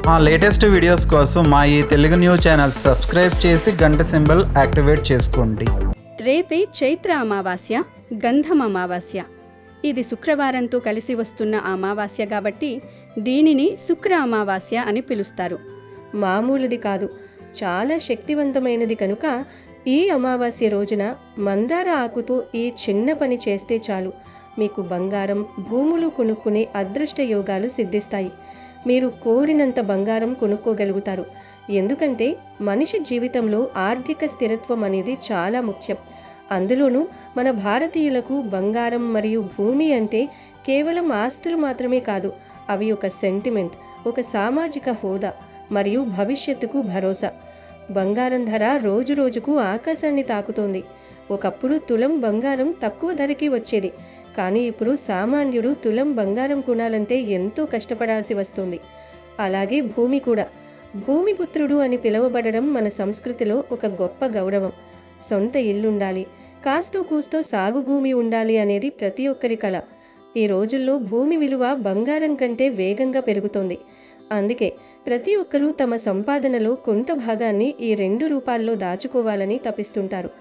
మా latest videos కోసం మా ఈ తెలుగు న్యూస్ ఛానల్ సబ్స్క్రైబ్ చేసి గంట సింబల్ యాక్టివేట్ చేసుకోండి. రేపే చైత్ర అమావాస్య, గంధం అమావాస్య. ఇది శుక్రవారంతో కలిసి వస్తున్న అమావాస్య కాబట్టి దీనిని శుక్ర అమావాస్య అని పిలుస్తారు. మామూలుది కాదు, చాలా శక్తివంతమైనది కనుక ఈ అమావాస్య రోజున మందార ఆకుతో ఈ చిన్న పని చేస్తే చాలు, మీకు బంగారం, భూములు కొనుక్కునే అదృష్ట యోగాలు సిద్ధిస్తాయి. మీరు కోరినంత బంగారం కొనుక్కోగలుగుతారు. ఎందుకంటే మనిషి జీవితంలో ఆర్థిక స్థిరత్వం అనేది చాలా ముఖ్యం. అందులోనూ మన భారతీయులకు బంగారం మరియు భూమి అంటే కేవలం ఆస్తులు మాత్రమే కాదు, అవి ఒక సెంటిమెంట్, ఒక సామాజిక హోదా మరియు భవిష్యత్తుకు భరోసా. బంగారం ధర రోజు రోజుకు ఆకాశాన్ని తాకుతోంది. ఒకప్పుడు తులం బంగారం తక్కువ ధరకి వచ్చేది, కానీ ఇప్పుడు సామాన్యుడు తులం బంగారం కొనాలంటే ఎంతో కష్టపడాల్సి వస్తుంది. అలాగే భూమి కూడా. భూమిపుత్రుడు అని పిలువబడడం మన సంస్కృతిలో ఒక గొప్ప గౌరవం. సొంత ఇల్లుండాలి, కాస్తో కూస్తో సాగు భూమి ఉండాలి అనేది ప్రతి ఒక్కరి కల. ఈ రోజుల్లో భూమి విలువ బంగారం కంటే వేగంగా పెరుగుతోంది. అందుకే ప్రతి ఒక్కరూ తమ సంపాదనలో కొంత భాగాన్ని ఈ రెండు రూపాల్లో దాచుకోవాలని తపిస్తుంటారు.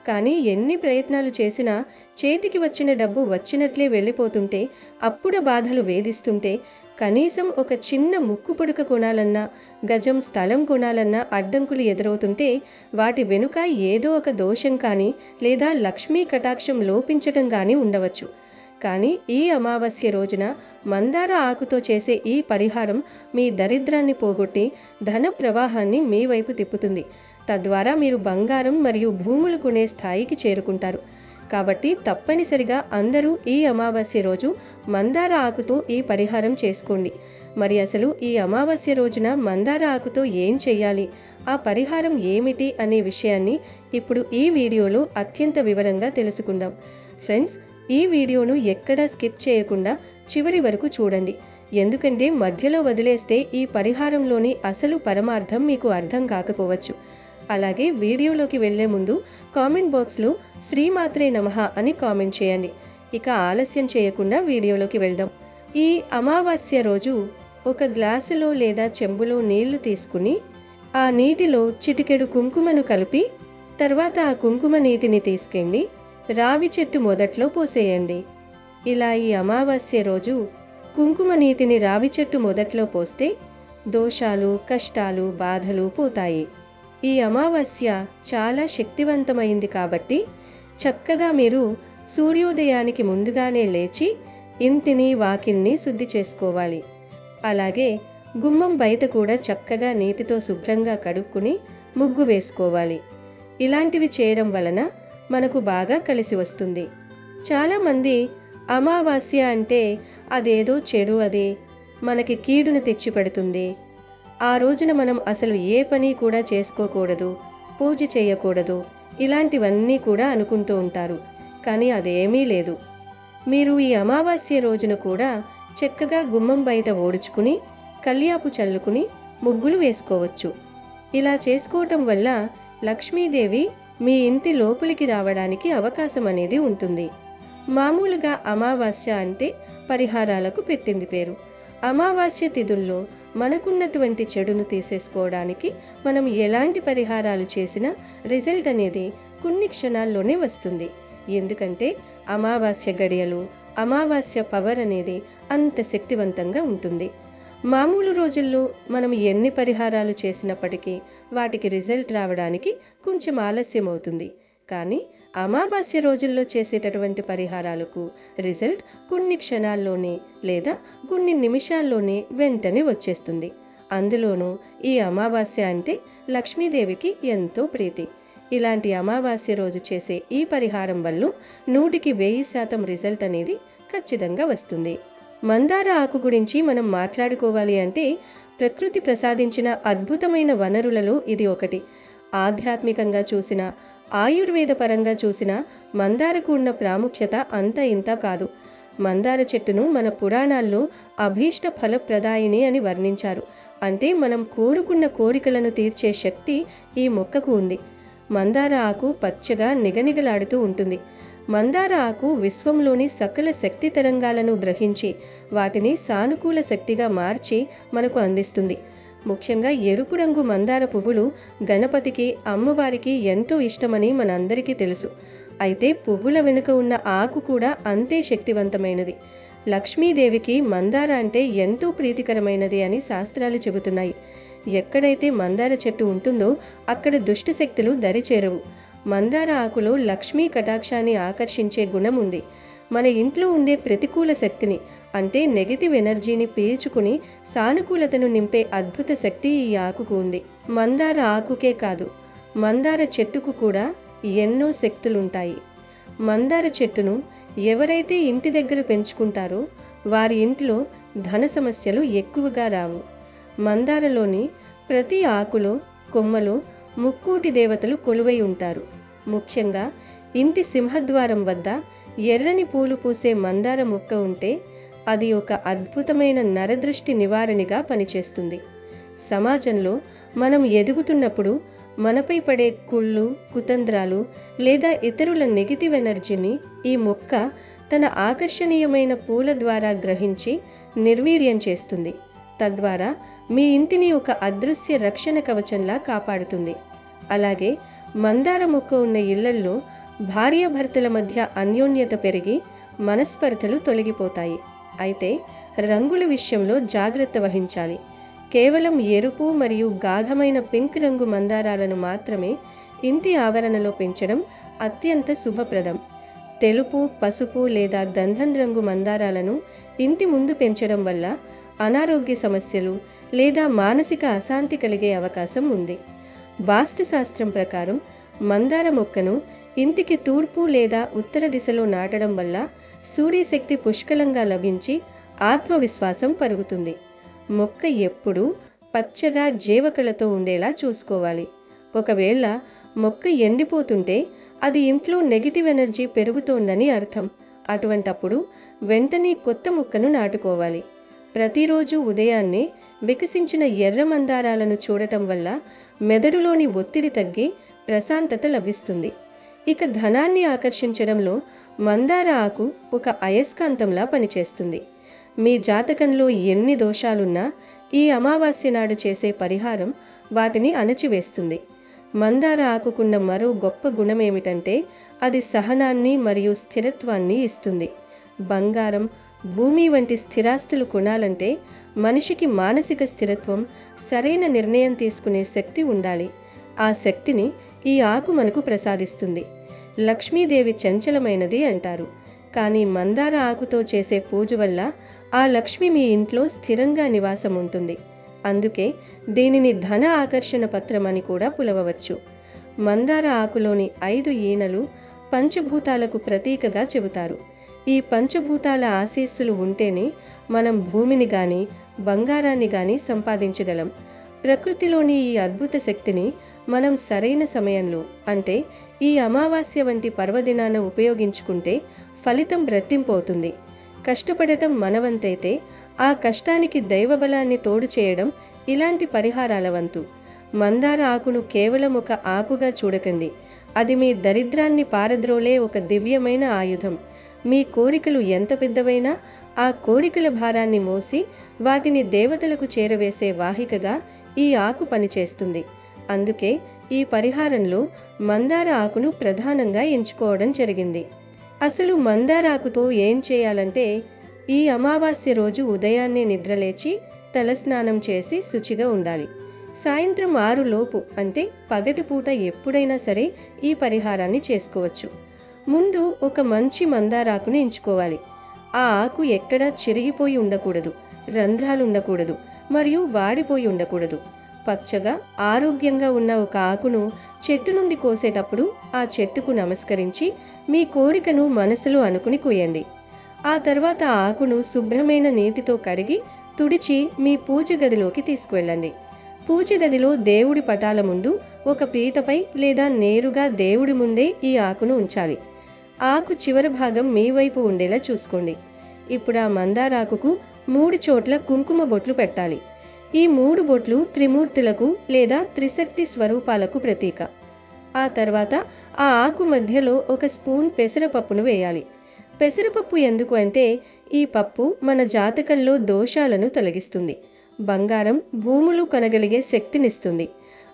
కానీ ఎన్ని ప్రయత్నాలు చేసినా చేతికి వచ్చిన డబ్బు వచ్చినట్లే వెళ్ళిపోతుంటే, అప్పుడ బాధలు వేధిస్తుంటే, కనీసం ఒక చిన్న ముక్కు పుడక కొనాలన్నా, గజం స్థలం కొనాలన్నా అడ్డంకులు ఎదురవుతుంటే వాటి వెనుక ఏదో ఒక దోషం కానీ లేదా లక్ష్మీ కటాక్షం లోపించడం కానీ ఉండవచ్చు. కానీ ఈ అమావాస్య రోజున మందార ఆకుతో చేసే ఈ పరిహారం మీ దరిద్రాన్ని పోగొట్టి ధన ప్రవాహాన్ని మీ వైపు తిప్పుతుంది. తద్వారా మీరు బంగారం మరియు భూములు కొనే స్థాయికి చేరుకుంటారు. కాబట్టి తప్పనిసరిగా అందరూ ఈ అమావాస్య రోజు మందార ఆకుతో ఈ పరిహారం చేసుకోండి. మరి అసలు ఈ అమావాస్య రోజున మందార ఆకుతో ఏం చేయాలి, ఆ పరిహారం ఏమిటి అనే విషయాన్ని ఇప్పుడు ఈ వీడియోలో అత్యంత వివరంగా తెలుసుకుందాం. ఫ్రెండ్స్, ఈ వీడియోను ఎక్కడా స్కిప్ చేయకుండా చివరి వరకు చూడండి. ఎందుకంటే మధ్యలో వదిలేస్తే ఈ పరిహారంలోని అసలు పరమార్థం మీకు అర్థం కాకపోవచ్చు. అలాగే వీడియోలోకి వెళ్లే ముందు కామెంట్ బాక్స్లో శ్రీమాత్రే నమః అని కామెంట్ చేయండి. ఇక ఆలస్యం చేయకుండా వీడియోలోకి వెళ్దాం. ఈ అమావాస్య రోజు ఒక గ్లాసులో లేదా చెంబులో నీళ్లు తీసుకుని ఆ నీటిలో చిటికెడు కుంకుమను కలిపి తర్వాత ఆ కుంకుమ నీటిని తీసుకెళ్ళి రావి చెట్టు మొదట్లో పోసేయండి. ఇలా ఈ అమావాస్య రోజు కుంకుమ నీటిని రావి చెట్టు మొదట్లో పోస్తే దోషాలు, కష్టాలు, బాధలు పోతాయి. ఈ అమావాస్య చాలా శక్తివంతమైంది కాబట్టి చక్కగా మీరు సూర్యోదయానికి ముందుగానే లేచి ఇంటిని, వాకిల్ని శుద్ధి చేసుకోవాలి. అలాగే గుమ్మం బయట కూడా చక్కగా నీటితో శుభ్రంగా కడుక్కుని ముగ్గు వేసుకోవాలి. ఇలాంటివి చేయడం వలన మనకు బాగా కలిసి వస్తుంది. చాలామంది అమావాస్య అంటే అదేదో చెడు, అది మనకి కీడును తెచ్చిపెడుతుంది, ఆ రోజున మనం అసలు ఏ పని కూడా చేసుకోకూడదు, పూజ చేయకూడదు, ఇలాంటివన్నీ కూడా అనుకుంటూ ఉంటారు. కానీ అదేమీ లేదు. మీరు ఈ అమావాస్య రోజున కూడా చక్కగా గుమ్మం బయట ఓడుచుకుని కల్యాపు చల్లుకుని ముగ్గులు వేసుకోవచ్చు. ఇలా చేసుకోవటం వల్ల లక్ష్మీదేవి మీ ఇంటి లోపలికి రావడానికి అవకాశం అనేది ఉంటుంది. మామూలుగా అమావాస్య అంటే పరిహారాలకు పెట్టింది పేరు. అమావాస్య తిథుల్లో మనకున్నటువంటి చెడును తీసేసుకోవడానికి మనం ఎలాంటి పరిహారాలు చేసినా రిజల్ట్ అనేది కొన్ని క్షణాల్లోనే వస్తుంది. ఎందుకంటే అమావాస్య గడియలు, అమావాస్య పవర్ అనేది అంత శక్తివంతంగా ఉంటుంది. మామూలు రోజుల్లో మనం ఎన్ని పరిహారాలు చేసినప్పటికీ వాటికి రిజల్ట్ రావడానికి కొంచెం ఆలస్యం అవుతుంది. కానీ అమావాస్య రోజుల్లో చేసేటటువంటి పరిహారాలకు రిజల్ట్ కొన్ని క్షణాల్లోనే లేదా కొన్ని నిమిషాల్లోనే వెంటనే వచ్చేస్తుంది. అందులోనూ ఈ అమావాస్య అంటే లక్ష్మీదేవికి ఎంతో ప్రీతి. ఇలాంటి అమావాస్య రోజు చేసే ఈ పరిహారం వల్ల 100% రిజల్ట్ అనేది ఖచ్చితంగా వస్తుంది. మందార ఆకు గురించి మనం మాట్లాడుకోవాలి అంటే ప్రకృతి ప్రసాదించిన అద్భుతమైన వనరులలో ఇది ఒకటి. ఆధ్యాత్మికంగా చూసినా, ఆయుర్వేద పరంగా చూసినా మందారకు ఉన్న ప్రాముఖ్యత అంత ఇంత కాదు. మందార చెట్టును మన పురాణాల్లో అభీష్ట ఫలప్రదాయిని అని వర్ణించారు. అంటే మనం కోరుకున్న కోరికలను తీర్చే శక్తి ఈ మొక్కకు ఉంది. మందార ఆకు పచ్చగా నిగనిగలాడుతూ ఉంటుంది. మందార ఆకు విశ్వంలోని సకల శక్తి తరంగాలను గ్రహించి వాటిని సానుకూల శక్తిగా మార్చి మనకు అందిస్తుంది. ముఖ్యంగా ఎరుపు రంగు మందార పువ్వులు గణపతికి, అమ్మవారికి ఎంతో ఇష్టమని మనందరికీ తెలుసు. అయితే పువ్వుల వెనుక ఉన్న ఆకు కూడా అంతే శక్తివంతమైనది. లక్ష్మీదేవికి మందార అంటే ఎంతో ప్రీతికరమైనది అని శాస్త్రాలు చెబుతున్నాయి. ఎక్కడైతే మందార చెట్టు ఉంటుందో అక్కడ దుష్ట శక్తులు దరిచేరవు. మందార ఆకులో లక్ష్మీ కటాక్షాన్ని ఆకర్షించే గుణం ఉంది. మన ఇంట్లో ఉండే ప్రతికూల శక్తిని అంటే నెగటివ్ ఎనర్జీని పీల్చుకుని సానుకూలతను నింపే అద్భుత శక్తి ఈ ఆకుకు ఉంది. మందార ఆకుకే కాదు, మందార చెట్టుకు కూడా ఎన్నో శక్తులుంటాయి. మందార చెట్టును ఎవరైతే ఇంటి దగ్గర పెంచుకుంటారో వారి ఇంట్లో ధన సమస్యలు ఎక్కువగా రావు. మందారలోని ప్రతి ఆకులో, కొమ్మలో ముక్కోటి దేవతలు కొలువై ఉంటారు. ముఖ్యంగా ఇంటి సింహద్వారం వద్ద ఎర్రని పూలు పూసే మందార మొక్క ఉంటే అది ఒక అద్భుతమైన నరదృష్టి నివారణగా పనిచేస్తుంది. సమాజంలో మనం ఎదుగుతున్నప్పుడు మనపై పడే కుళ్ళు, కుతంత్రాలు లేదా ఇతరుల నెగిటివ్ ఎనర్జీని ఈ మొక్క తన ఆకర్షణీయమైన పూల ద్వారా గ్రహించి నిర్వీర్యం చేస్తుంది. తద్వారా మీ ఇంటిని ఒక అదృశ్య రక్షణ కవచంలా కాపాడుతుంది. అలాగే మందార మొక్క ఉన్న ఇళ్లల్లో భార్యాభర్తల మధ్య అన్యోన్యత పెరిగి మనస్పర్ధలు తొలగిపోతాయి. అయితే రంగుల విషయంలో జాగ్రత్త వహించాలి. కేవలం ఎరుపు మరియు గాఢమైన పింక్ రంగు మందారాలను మాత్రమే ఇంటి ఆవరణలో పెంచడం అత్యంత శుభప్రదం. తెలుపు, పసుపు లేదా గంధం రంగు మందారాలను ఇంటి ముందు పెంచడం వల్ల అనారోగ్య సమస్యలు లేదా మానసిక అశాంతి కలిగే అవకాశం ఉంది. వాస్తుశాస్త్రం ప్రకారం మందార మొక్కను ఇంటికి తూర్పు లేదా ఉత్తర దిశలో నాటడం వల్ల సూర్యశక్తి పుష్కలంగా లభించి ఆత్మవిశ్వాసం పెరుగుతుంది. మొక్క ఎప్పుడూ పచ్చగా జీవకళతో ఉండేలా చూసుకోవాలి. ఒకవేళ మొక్క ఎండిపోతుంటే అది ఇంట్లో నెగిటివ్ ఎనర్జీ పెరుగుతోందని అర్థం. అటువంటప్పుడు వెంటనే కొత్త మొక్కను నాటుకోవాలి. ప్రతిరోజు ఉదయాన్నే వికసించిన ఎర్ర మందారాలను చూడటం వల్ల మెదడులోని ఒత్తిడి తగ్గి ప్రశాంతత లభిస్తుంది. ఇక ధనాన్ని ఆకర్షించడంలో మందార ఆకు ఒక అయస్కాంతంలా పనిచేస్తుంది. మీ జాతకంలో ఎన్ని దోషాలున్నా ఈ అమావాస్య నాడు చేసే పరిహారం వాటిని అణచివేస్తుంది. మందార ఆకుకున్న మరో గొప్ప గుణమేమిటంటే అది సహనాన్ని మరియు స్థిరత్వాన్ని ఇస్తుంది. బంగారం, భూమి వంటి స్థిరాస్తులు కొనాలంటే మనిషికి మానసిక స్థిరత్వం, సరైన నిర్ణయం తీసుకునే శక్తి ఉండాలి. ఆ శక్తిని ఈ ఆకు మనకు ప్రసాదిస్తుంది. లక్ష్మీదేవి చంచలమైనది అంటారు, కానీ మందార ఆకుతో చేసే పూజ వల్ల ఆ లక్ష్మి మీ ఇంట్లో స్థిరంగా నివాసం ఉంటుంది. అందుకే దీనిని ధన ఆకర్షణ పత్రం అని కూడా పిలవవచ్చు. మందార ఆకులోని 5 ఈనెలు పంచభూతాలకు ప్రతీకగా చెబుతారు. ఈ పంచభూతాల ఆశీస్సులు ఉంటేనే మనం భూమిని కానీ బంగారాన్ని కానీ సంపాదించగలం. ప్రకృతిలోని ఈ అద్భుత శక్తిని మనం సరైన సమయంలో అంటే ఈ అమావాస్య వంటి పర్వదినాన ఉపయోగించుకుంటే ఫలితం రెట్టింపు అవుతుంది. కష్టపడటం మనవంతైతే ఆ కష్టానికి దైవబలాన్ని తోడు చేయడం ఇలాంటి పరిహారాల వంతు. మందార ఆకును కేవలం ఒక ఆకుగా చూడకండి, అది మీ దరిద్రాన్ని పారద్రోలే ఒక దివ్యమైన ఆయుధం. మీ కోరికలు ఎంత పెద్దవైనా ఆ కోరికల భారాన్ని మోసి వాటిని దేవతలకు చేరవేసే వాహికగా ఈ ఆకు పనిచేస్తుంది. అందుకే ఈ పరిహారంలో మందార ఆకును ప్రధానంగా ఎంచుకోవడం జరిగింది. అసలు మందార ఆకుతో ఏం చేయాలంటే, ఈ అమావాస్య రోజు ఉదయాన్నే నిద్రలేచి తలస్నానం చేసి శుచిగా ఉండాలి. సాయంత్రం 6 లోపు అంటే పగటిపూట ఎప్పుడైనా సరే ఈ పరిహారాన్ని చేసుకోవచ్చు. ముందు ఒక మంచి మందారాకుని ఎంచుకోవాలి. ఆ ఆకు ఎక్కడా చిరిగిపోయి ఉండకూడదు, రంధ్రాలు ఉండకూడదు మరియు వాడిపోయి ఉండకూడదు. పచ్చగా ఆరోగ్యంగా ఉన్న ఒక ఆకును చెట్టు నుండి కోసేటప్పుడు ఆ చెట్టుకు నమస్కరించి మీ కోరికను మనసులో అనుకుని కోయండి. ఆ తర్వాత ఆ ఆకును శుభ్రమైన నీటితో కడిగి తుడిచి మీ పూజ గదిలోకి తీసుకువెళ్ళండి. పూజ గదిలో దేవుడి పటాల ముందు ఒక పీటపై లేదా నేరుగా దేవుడి ముందే ఈ ఆకును ఉంచాలి. ఆకు చివరి భాగం మీ వైపు ఉండేలా చూసుకోండి. ఇప్పుడు ఆ మందారాకుకు 3 చోట్ల కుంకుమ బొట్లు పెట్టాలి. ఈ 3 బొట్లు త్రిమూర్తులకు లేదా త్రిశక్తి స్వరూపాలకు ప్రతీక. ఆ తర్వాత ఆ ఆకు మధ్యలో 1 స్పూన్ పెసరపప్పును వేయాలి. పెసరపప్పు ఎందుకు అంటే ఈ పప్పు మన జాతకంలో దోషాలను తొలగిస్తుంది, బంగారం, భూములు కొనగలిగే శక్తినిస్తుంది.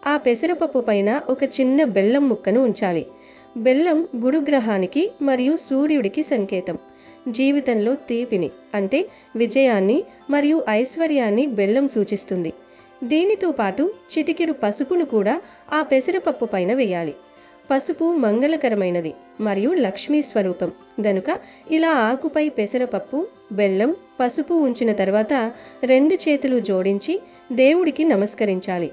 ఆ పెసరపప్పు పైన ఒక చిన్న బెల్లం ముక్కను ఉంచాలి. బెల్లం గురుగ్రహానికి మరియు సూర్యుడికి సంకేతం. జీవితంలో తీపిని అంటే విజయాన్ని మరియు ఐశ్వర్యాన్ని బెల్లం సూచిస్తుంది. దీనితో పాటు చిటికెడు పసుపును కూడా ఆ పెసరపప్పు పైన వేయాలి. పసుపు మంగళకరమైనది మరియు లక్ష్మీ స్వరూపం గనుక ఇలా ఆకుపై పెసరపప్పు, బెల్లం, పసుపు ఉంచిన తర్వాత 2 చేతులు జోడించి దేవుడికి నమస్కరించాలి.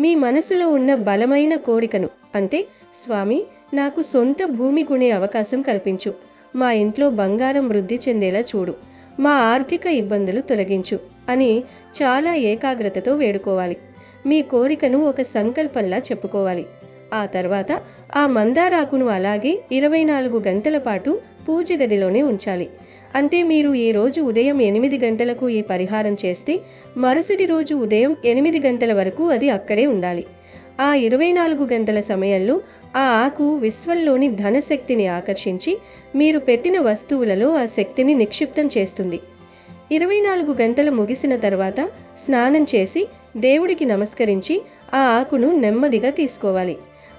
మీ మనసులో ఉన్న బలమైన కోరికను అంటే, స్వామి, నాకు సొంత భూమి కొనే అవకాశం కల్పించు, మా ఇంట్లో బంగారం వృద్ధి చెందేలా చూడు, మా ఆర్థిక ఇబ్బందులు తొలగించు అని చాలా ఏకాగ్రతతో వేడుకోవాలి. మీ కోరికను ఒక సంకల్పంలా చెప్పుకోవాలి. ఆ తర్వాత ఆ మందారాకును అలాగే 24 గంటల పాటు పూజ గదిలోనే ఉంచాలి. అంటే మీరు ఈ రోజు ఉదయం 8 గంటలకు ఈ పరిహారం చేస్తే మరుసటి రోజు ఉదయం 8 గంటల వరకు అది అక్కడే ఉండాలి. ఆ 24 గంటల సమయంలో ఆ ఆకు విశ్వంలోని ధనశక్తిని ఆకర్షించి మీరు పెట్టిన వస్తువులలో ఆ శక్తిని నిక్షిప్తం చేస్తుంది. 24 గంటలు ముగిసిన తర్వాత స్నానం చేసి దేవుడికి నమస్కరించి ఆ ఆకును నెమ్మదిగా తీసుకోవాలి.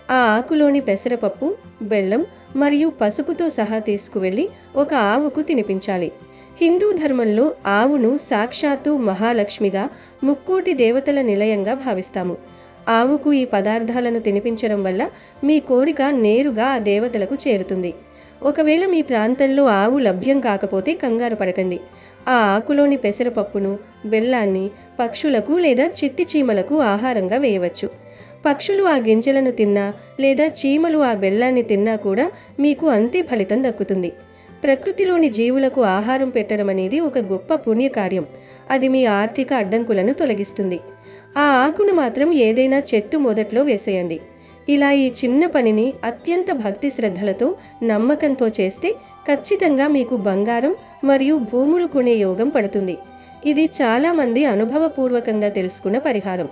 ఆ ఆకులోని పెసరపప్పు, బెల్లం మరియు పసుపుతో సహా తీసుకువెళ్ళి ఒక ఆవుకు తినిపించాలి. హిందూ ధర్మంలో ఆవును సాక్షాత్తు మహాలక్ష్మిగా, ముక్కోటి దేవతల నిలయంగా భావిస్తాము. ఆవుకు ఈ పదార్థాలను తినిపించడం వల్ల మీ కోరిక నేరుగా ఆ దేవతలకు చేరుతుంది. ఒకవేళ మీ ప్రాంతంలో ఆవు లభ్యం కాకపోతే కంగారు పడకండి. ఆ ఆకులోని పెసరపప్పును, బెల్లాన్ని పక్షులకు లేదా చిట్టి చీమలకు ఆహారంగా వేయవచ్చు. పక్షులు ఆ గింజలను తిన్నా లేదా చీమలు ఆ బెల్లాన్ని తిన్నా కూడా మీకు అంతే ఫలితం దక్కుతుంది. ప్రకృతిలోని జీవులకు ఆహారం పెట్టడం అనేది ఒక గొప్ప పుణ్యకార్యం. అది మీ ఆర్థిక అడ్డంకులను తొలగిస్తుంది. ఆ ఆకును మాత్రం ఏదైనా చెట్టు మొదట్లో వేసేయండి. ఇలా ఈ చిన్న పనిని అత్యంత భక్తి శ్రద్ధలతో, నమ్మకంతో చేస్తే ఖచ్చితంగా మీకు బంగారం మరియు భూములు కొనే యోగం పడుతుంది. ఇది చాలామంది అనుభవపూర్వకంగా తెలుసుకున్న పరిహారం.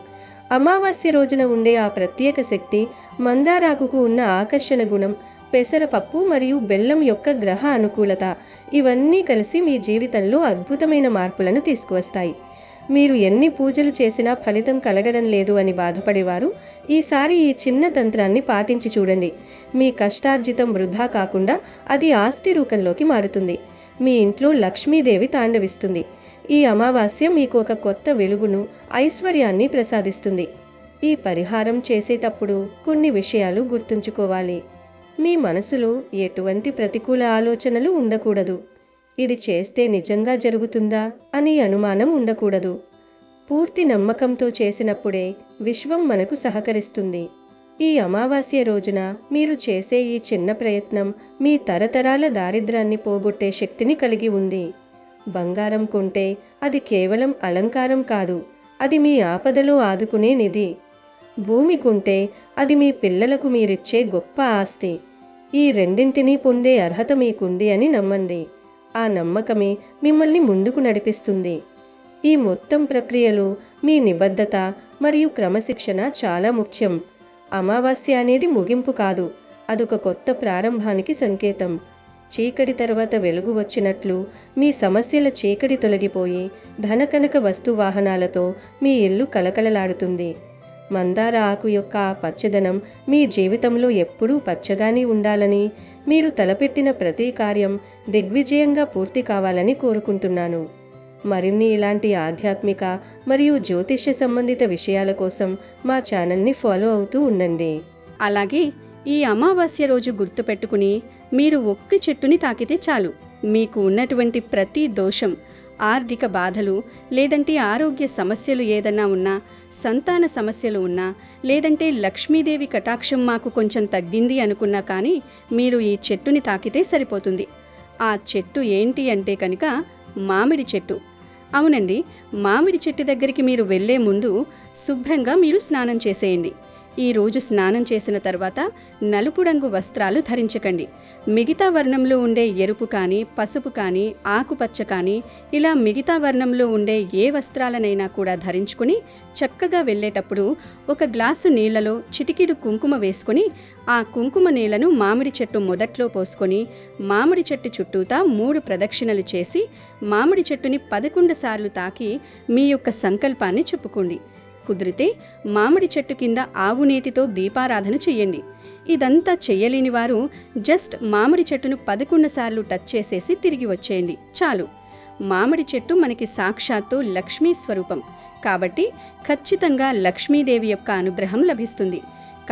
అమావాస్య రోజున ఉండే ఆ ప్రత్యేక శక్తి, మందారాకుకు ఉన్న ఆకర్షణ గుణం, పెసరపప్పు మరియు బెల్లం యొక్క గ్రహ అనుకూలత ఇవన్నీ కలిసి మీ జీవితంలో అద్భుతమైన మార్పులను తీసుకువస్తాయి. మీరు ఎన్ని పూజలు చేసినా ఫలితం కలగడం లేదు అని బాధపడేవారు ఈసారి ఈ చిన్న తంత్రాన్ని పాటించి చూడండి. మీ కష్టార్జితం వృధా కాకుండా అది ఆస్తి రూపంలోకి మారుతుంది. మీ ఇంట్లో లక్ష్మీదేవి తాండవిస్తుంది. ఈ అమావాస్య మీకు ఒక కొత్త వెలుగును, ఐశ్వర్యాన్ని ప్రసాదిస్తుంది. ఈ పరిహారం చేసేటప్పుడు కొన్ని విషయాలు గుర్తుంచుకోవాలి. మీ మనసులో ఎటువంటి ప్రతికూల ఆలోచనలు ఉండకూడదు. ఇది చేస్తే నిజంగా జరుగుతుందా అని అనుమానం ఉండకూడదు. పూర్తి నమ్మకంతో చేసినప్పుడే విశ్వం మనకు సహకరిస్తుంది. ఈ అమావాస్య రోజున మీరు చేసే ఈ చిన్న ప్రయత్నం మీ తరతరాల దారిద్ర్యాన్ని పోగొట్టే శక్తిని కలిగి ఉంది. బంగారం కొంటే అది కేవలం అలంకారం కాదు, అది మీ ఆపదలో ఆదుకునే నిధి. భూమి కొంటే అది మీ పిల్లలకు మీరిచ్చే గొప్ప ఆస్తి. ఈ రెండింటినీ పొందే అర్హత మీకుంది అని నమ్మండి. ఆ నమ్మకమే మిమ్మల్ని ముందుకు నడిపిస్తుంది. ఈ మొత్తం ప్రక్రియలో మీ నిబద్ధత మరియు క్రమశిక్షణ చాలా ముఖ్యం. అమావాస్య అనేది ముగింపు కాదు, అదొక కొత్త ప్రారంభానికి సంకేతం. చీకటి తర్వాత వెలుగు వచ్చినట్లు మీ సమస్యల చీకటి తొలగిపోయి ధనకనక వస్తువాహనాలతో మీ ఇల్లు కలకలలాడుతుంది. మందార ఆకు యొక్క ఆ పచ్చదనం మీ జీవితంలో ఎప్పుడూ పచ్చగానే ఉండాలని, మీరు తలపెట్టిన ప్రతి కార్యం దిగ్విజయంగా పూర్తి కావాలని కోరుకుంటున్నాను. మరిన్ని ఇలాంటి ఆధ్యాత్మిక మరియు జ్యోతిష్య సంబంధిత విషయాల కోసం మా ఛానల్ని ఫాలో అవుతూ ఉండండి. అలాగే ఈ అమావాస్య రోజు గుర్తుపెట్టుకుని మీరు ఒక్క చెట్టుని తాకితే చాలు, మీకు ఉన్నటువంటి ప్రతి దోషం, ఆర్థిక బాధలు, లేదంటే ఆరోగ్య సమస్యలు ఏదన్నా ఉన్నా, సంతాన సమస్యలు ఉన్నా, లేదంటే లక్ష్మీదేవి కటాక్షం మాకు కొంచెం తగ్గింది అనుకున్నా కానీ మీరు ఈ చెట్టుని తాకితే సరిపోతుంది. ఆ చెట్టు ఏంటి అంటే కనుక మామిడి చెట్టు. అవునండి, మామిడి చెట్టు దగ్గరికి మీరు వెళ్ళే ముందు శుభ్రంగా మీరు స్నానం చేసేయండి. ఈరోజు స్నానం చేసిన తర్వాత నలుపు రంగు వస్త్రాలు ధరించకండి. మిగతా వర్ణంలో ఉండే ఎరుపు కానీ, పసుపు కానీ, ఆకుపచ్చ కానీ ఇలా మిగతా వర్ణంలో ఉండే ఏ వస్త్రాలనైనా కూడా ధరించుకుని చక్కగా వెళ్ళేటప్పుడు ఒక గ్లాసు నీళ్లలో చిటికిడు కుంకుమ వేసుకొని ఆ కుంకుమ నీళ్లను మామిడి చెట్టు మొదట్లో పోసుకొని మామిడి చెట్టు చుట్టూతా 3 ప్రదక్షిణలు చేసి మామిడి చెట్టుని 11 సార్లు తాకి మీ యొక్క సంకల్పాన్ని చెప్పుకోండి. కుదిరితే మామిడి చెట్టు కింద ఆవు నేతితో దీపారాధన చెయ్యండి. ఇదంతా చెయ్యలేని వారు జస్ట్ మామిడి చెట్టును 11 సార్లు టచ్ చేసేసి తిరిగి వచ్చేయండి, చాలు. మామిడి చెట్టు మనకి సాక్షాత్తు లక్ష్మీ స్వరూపం కాబట్టి ఖచ్చితంగా లక్ష్మీదేవి యొక్క అనుగ్రహం లభిస్తుంది.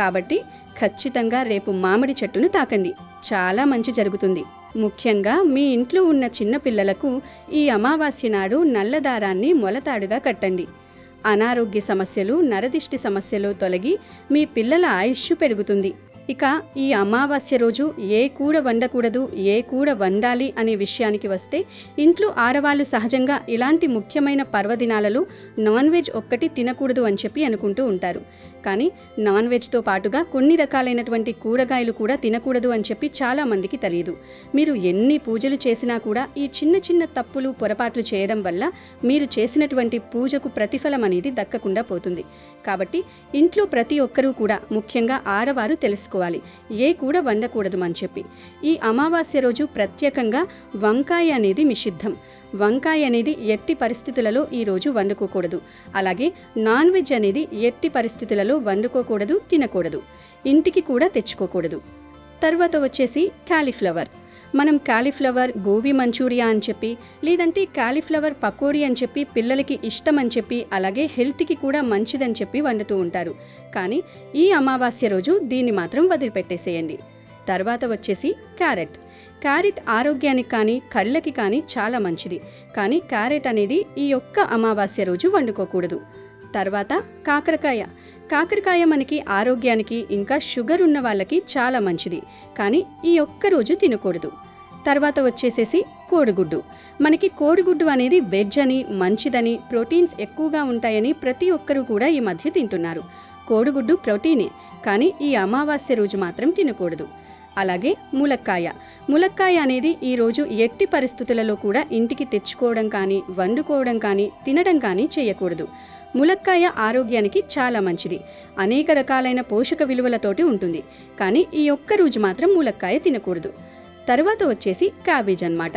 కాబట్టి ఖచ్చితంగా రేపు మామిడి చెట్టును తాకండి, చాలా మంచి జరుగుతుంది. ముఖ్యంగా మీ ఇంట్లో ఉన్న చిన్నపిల్లలకు ఈ అమావాస్య నాడు నల్లదారాన్ని మొలతాడుగా కట్టండి. అనారోగ్య సమస్యలు, నరదిష్టి సమస్యలు తొలగి మీ పిల్లల ఆయుష్షు పెరుగుతుంది. ఇక ఈ అమావాస్య రోజు ఏ కూర వండకూడదు, ఏ కూర వండాలి అనే విషయానికి వస్తే ఇంట్లో ఆడవాళ్ళు సహజంగా ఇలాంటి ముఖ్యమైన పర్వదినాలలో నాన్ వెజ్ ఒక్కటి తినకూడదు అని చెప్పి అనుకుంటూ ఉంటారు. కానీ నాన్ వెజ్తో పాటుగా కొన్ని రకాలైనటువంటి కూరగాయలు కూడా తినకూడదు అని చెప్పి చాలామందికి తెలియదు. మీరు ఎన్ని పూజలు చేసినా కూడా ఈ చిన్న చిన్న తప్పులు, పొరపాట్లు చేయడం వల్ల మీరు చేసినటువంటి పూజకు ప్రతిఫలం అనేది దక్కకుండా పోతుంది. కాబట్టి ఇంట్లో ప్రతి ఒక్కరూ కూడా, ముఖ్యంగా ఆడవారు తెలుసుకోవాలి ఏ కూర వండకూడదు అని చెప్పి. ఈ అమావాస్య రోజు ప్రత్యేకంగా వంకాయ అనేది నిషిద్ధం. వంకాయ అనేది ఎట్టి పరిస్థితులలో ఈరోజు వండుకోకూడదు. అలాగే నాన్ వెజ్ అనేది ఎట్టి పరిస్థితులలో వండుకోకూడదు, తినకూడదు, ఇంటికి కూడా తెచ్చుకోకూడదు. తర్వాత వచ్చేసి కాలీఫ్లవర్. మనం కాలీఫ్లవర్ గోబీ మంచూరియా అని చెప్పి, లేదంటే కాలీఫ్లవర్ పకోడీ అని చెప్పి పిల్లలకి ఇష్టం అని చెప్పి, అలాగే హెల్త్కి కూడా మంచిదని చెప్పి వండుతూ ఉంటారు. కానీ ఈ అమావాస్య రోజు దీన్ని మాత్రం వదిలిపెట్టేసేయండి. తర్వాత వచ్చేసి క్యారెట్ ఆరోగ్యానికి కానీ కళ్ళకి కానీ చాలా మంచిది. కానీ క్యారెట్ అనేది ఈ ఒక్క అమావాస్య రోజు వండుకోకూడదు. తర్వాత కాకరకాయ మనకి ఆరోగ్యానికి, ఇంకా షుగర్ ఉన్న వాళ్ళకి చాలా మంచిది. కానీ ఈ ఒక్క రోజు తినకూడదు. తర్వాత వచ్చేసేసి కోడిగుడ్డు. మనకి కోడిగుడ్డు అనేది వెజ్ అని, మంచిదని, ప్రోటీన్స్ ఎక్కువగా ఉంటాయని ప్రతి ఒక్కరూ కూడా ఈ మధ్య తింటున్నారు. కోడిగుడ్డు ప్రోటీనే, కానీ ఈ అమావాస్య రోజు మాత్రం తినకూడదు. అలాగే ములక్కాయ అనేది ఈరోజు ఎట్టి పరిస్థితులలో కూడా ఇంటికి తెచ్చుకోవడం కానీ, వండుకోవడం కానీ, తినడం కానీ చేయకూడదు. ములక్కాయ ఆరోగ్యానికి చాలా మంచిది, అనేక రకాలైన పోషక విలువలతోటి ఉంటుంది. కానీ ఈ ఒక్క రోజు మాత్రం ములక్కాయ తినకూడదు. తర్వాత వచ్చేసి క్యాబేజ్ అన్నమాట.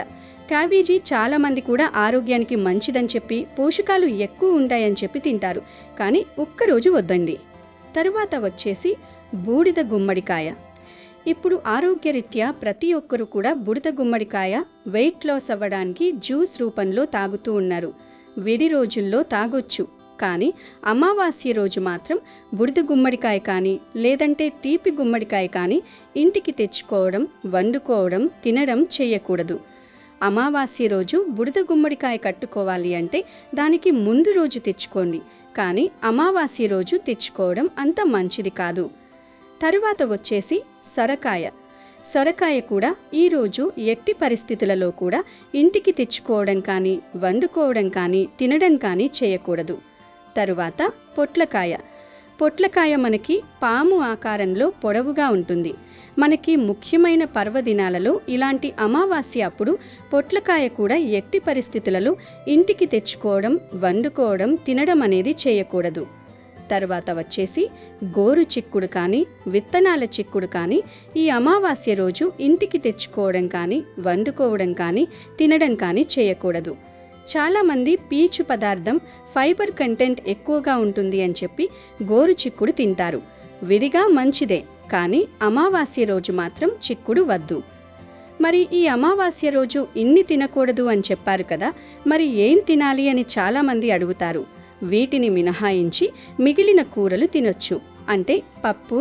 క్యాబేజీ చాలామంది కూడా ఆరోగ్యానికి మంచిదని చెప్పి, పోషకాలు ఎక్కువ ఉంటాయని చెప్పి తింటారు. కానీ ఒక్కరోజు వద్దండి. తర్వాత వచ్చేసి బూడిద గుమ్మడికాయ. ఇప్పుడు ఆరోగ్యరీత్యా ప్రతి ఒక్కరు కూడా బూడిద గుమ్మడికాయ వెయిట్ లాస్ అవ్వడానికి జ్యూస్ రూపంలో తాగుతూ ఉన్నారు. విడి రోజుల్లో తాగొచ్చు, కానీ అమావాస్య రోజు మాత్రం బూడిద గుమ్మడికాయ కానీ, లేదంటే తీపి గుమ్మడికాయ కానీ ఇంటికి తెచ్చుకోవడం, వండుకోవడం, తినడం చేయకూడదు. అమావాస్య రోజు బూడిద గుమ్మడికాయ కట్టుకోవాలి అంటే దానికి ముందు రోజు తెచ్చుకోండి, కానీ అమావాస్య రోజు తెచ్చుకోవడం అంత మంచిది కాదు. తరువాత వచ్చేసి సొరకాయ కూడా ఈరోజు ఎట్టి పరిస్థితులలో కూడా ఇంటికి తెచ్చుకోవడం కానీ, వండుకోవడం కానీ, తినడం కానీ చేయకూడదు. తరువాత పొట్లకాయ మనకి పాము ఆకారంలో పొడవుగా ఉంటుంది. మనకి ముఖ్యమైన పర్వదినాలలో ఇలాంటి అమావాస్య అప్పుడు పొట్లకాయ కూడా ఎట్టి పరిస్థితులలో ఇంటికి తెచ్చుకోవడం, వండుకోవడం, తినడం అనేది చేయకూడదు. తర్వాత వచ్చేసి గోరు చిక్కుడు కానీ, విత్తనాల చిక్కుడు కానీ ఈ అమావాస్య రోజు ఇంటికి తెచ్చుకోవడం కానీ, వండుకోవడం కానీ, తినడం కానీ చేయకూడదు. చాలామంది పీచు పదార్థం, ఫైబర్ కంటెంట్ ఎక్కువగా ఉంటుంది అని చెప్పి గోరు చిక్కుడు తింటారు. విడిగా మంచిదే, కానీ అమావాస్య రోజు మాత్రం చిక్కుడు వద్దు. మరి ఈ అమావాస్య రోజు ఇన్ని తినకూడదు అని చెప్పారు కదా, మరి ఏం తినాలి అని చాలామంది అడుగుతారు. వీటిని మినహాయించి మిగిలిన కూరలు తినొచ్చు. అంటే పప్పు,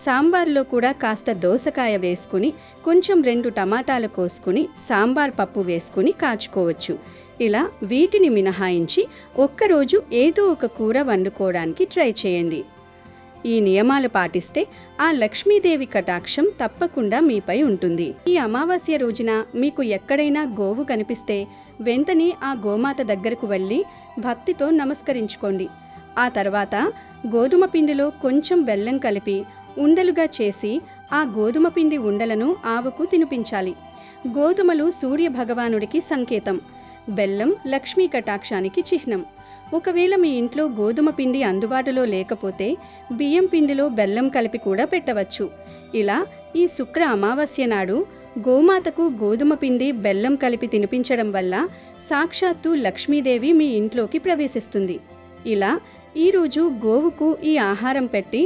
సాంబార్లో కూడా కాస్త దోసకాయ వేసుకుని, కొంచెం 2 టమాటాలు కోసుకుని సాంబార్ పప్పు వేసుకుని కాచుకోవచ్చు. ఇలా వీటిని మినహాయించి ఒక్కరోజు ఏదో ఒక కూర వండుకోవడానికి ట్రై చేయండి. ఈ నియమాలు పాటిస్తే ఆ లక్ష్మీదేవి కటాక్షం తప్పకుండా మీపై ఉంటుంది. ఈ అమావాస్య రోజున మీకు ఎక్కడైనా గోవు కనిపిస్తే వెంటనే ఆ గోమాత దగ్గరకు వెళ్ళి భక్తితో నమస్కరించుకోండి. ఆ తర్వాత గోధుమ పిండిలో కొంచెం బెల్లం కలిపి ఉండలుగా చేసి ఆ గోధుమ పిండి ఉండలను ఆవుకు తినిపించాలి. గోధుమలు సూర్య భగవానుడికి సంకేతం, బెల్లం లక్ష్మీ కటాక్షానికి చిహ్నం. ఒకవేళ మీ ఇంట్లో గోధుమ పిండి అందుబాటులో లేకపోతే బియ్యం పిండిలో బెల్లం కలిపి కూడా పెట్టవచ్చు. ఇలా ఈ శుక్ర అమావాస్య నాడు గోమాతకు గోధుమ పిండి బెల్లం కలిపి తినిపించడం వల్ల సాక్షాత్తు లక్ష్మీదేవి మీ ఇంట్లోకి ప్రవేశిస్తుంది. ఇలా ఈరోజు గోవుకు ఈ ఆహారం పెట్టి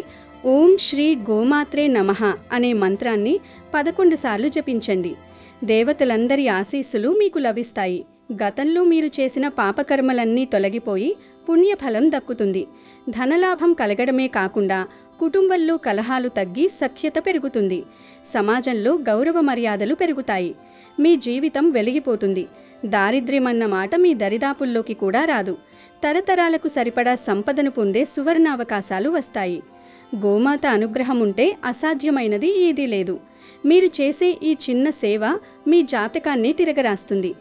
ఓం శ్రీ గోమాత్రే నమః అనే మంత్రాన్ని 11 సార్లు జపించండి. దేవతలందరి ఆశీస్సులు మీకు లభిస్తాయి. గతంలో మీరు చేసిన పాపకర్మలన్నీ తొలగిపోయి పుణ్యఫలం దక్కుతుంది. ధనలాభం కలగడమే కాకుండా కుటుంబంలో కలహాలు తగ్గి సఖ్యత పెరుగుతుంది. సమాజంలో గౌరవ మర్యాదలు పెరుగుతాయి. మీ జీవితం వెలిగిపోతుంది. దారిద్ర్యమన్న మాట మీ దరిదాపుల్లోకి కూడా రాదు. తరతరాలకు సరిపడా సంపదను పొందే సువర్ణావకాశాలు వస్తాయి. గోమాత అనుగ్రహం ఉంటే అసాధ్యమైనది ఏదీ లేదు. మీరు చేసే ఈ చిన్న సేవ మీ జాతకాన్ని తిరగరాస్తుంది,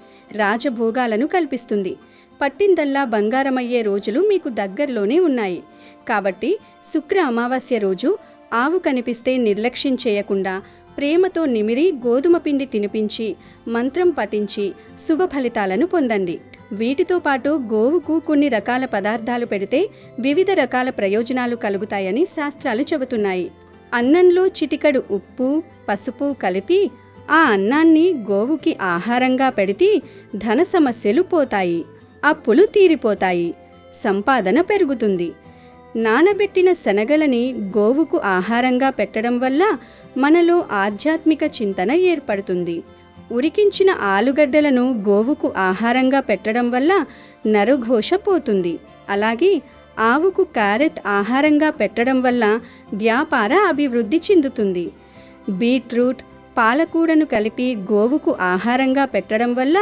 రాజభోగాలను కల్పిస్తుంది. పట్టిందల్లా బంగారమయ్యే రోజులు మీకు దగ్గరలోనే ఉన్నాయి. కాబట్టి శుక్ర అమావాస్య రోజు ఆవు కనిపిస్తే నిర్లక్ష్యం చేయకుండా ప్రేమతో నిమిరి గోధుమ పిండి తినిపించి మంత్రం పఠించి శుభ ఫలితాలను పొందండి. వీటితో పాటు గోవుకు కొన్ని రకాల పదార్థాలు పెడితే వివిధ రకాల ప్రయోజనాలు కలుగుతాయని శాస్త్రాలు చెబుతున్నాయి. అన్నంలో చిటికడు ఉప్పు, పసుపు కలిపి ఆ అన్నాన్ని గోవుకి ఆహారంగా పెడితే ధన సమస్యలు పోతాయి, అప్పులు తీరిపోతాయి, సంపాదన పెరుగుతుంది. నానబెట్టిన శనగలని గోవుకు ఆహారంగా పెట్టడం వల్ల మనలో ఆధ్యాత్మిక చింతన ఏర్పడుతుంది. ఉడికించిన ఆలుగడ్డలను గోవుకు ఆహారంగా పెట్టడం వల్ల నరఘోష పోతుంది. అలాగే ఆవుకు క్యారెట్ ఆహారంగా పెట్టడం వల్ల వ్యాపార అభివృద్ధి చెందుతుంది. బీట్రూట్, పాలకూరను కలిపి గోవుకు ఆహారంగా పెట్టడం వల్ల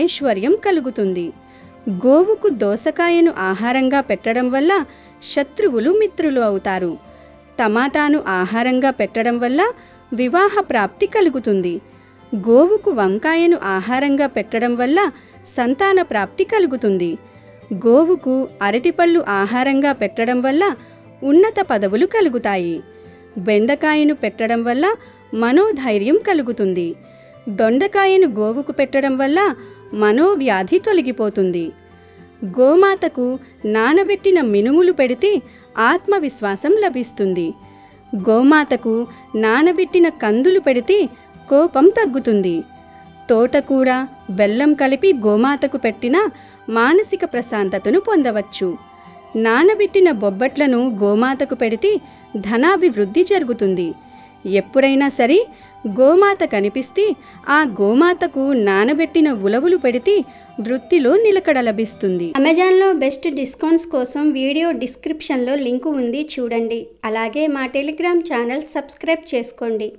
ఐశ్వర్యం కలుగుతుంది. గోవుకు దోసకాయను ఆహారంగా పెట్టడం వల్ల శత్రువులు మిత్రులు అవుతారు. టమాటాను ఆహారంగా పెట్టడం వల్ల వివాహ ప్రాప్తి కలుగుతుంది. గోవుకు వంకాయను ఆహారంగా పెట్టడం వల్ల సంతాన ప్రాప్తి కలుగుతుంది. గోవుకు అరటిపళ్ళు ఆహారంగా పెట్టడం వల్ల ఉన్నత పదవులు కలుగుతాయి. బెండకాయను పెట్టడం వల్ల మనోధైర్యం కలుగుతుంది. దొండకాయను గోవుకు పెట్టడం వల్ల మనోవ్యాధి తొలగిపోతుంది. గోమాతకు నానబెట్టిన మినుములు పెడితే ఆత్మవిశ్వాసం లభిస్తుంది. గోమాతకు నానబెట్టిన కందులు పెడితే కోపం తగ్గుతుంది. తోటకూర, బెల్లం కలిపి గోమాతకు పెట్టినా మానసిక ప్రశాంతతను పొందవచ్చు. నానబెట్టిన బొబ్బట్లను గోమాతకు పెడితే ధనాభివృద్ధి జరుగుతుంది. ఎప్పుడైనా సరే గోమాత కనిపిస్తే ఆ గోమాతకు నానబెట్టిన ఉలవలు పెడితే వృత్తిలో నిలకడ లభిస్తుంది. అమెజాన్లో బెస్ట్ డిస్కౌంట్స్ కోసం వీడియో డిస్క్రిప్షన్లో లింకు ఉంది, చూడండి. అలాగే మా టెలిగ్రామ్ ఛానల్ సబ్స్క్రైబ్ చేసుకోండి.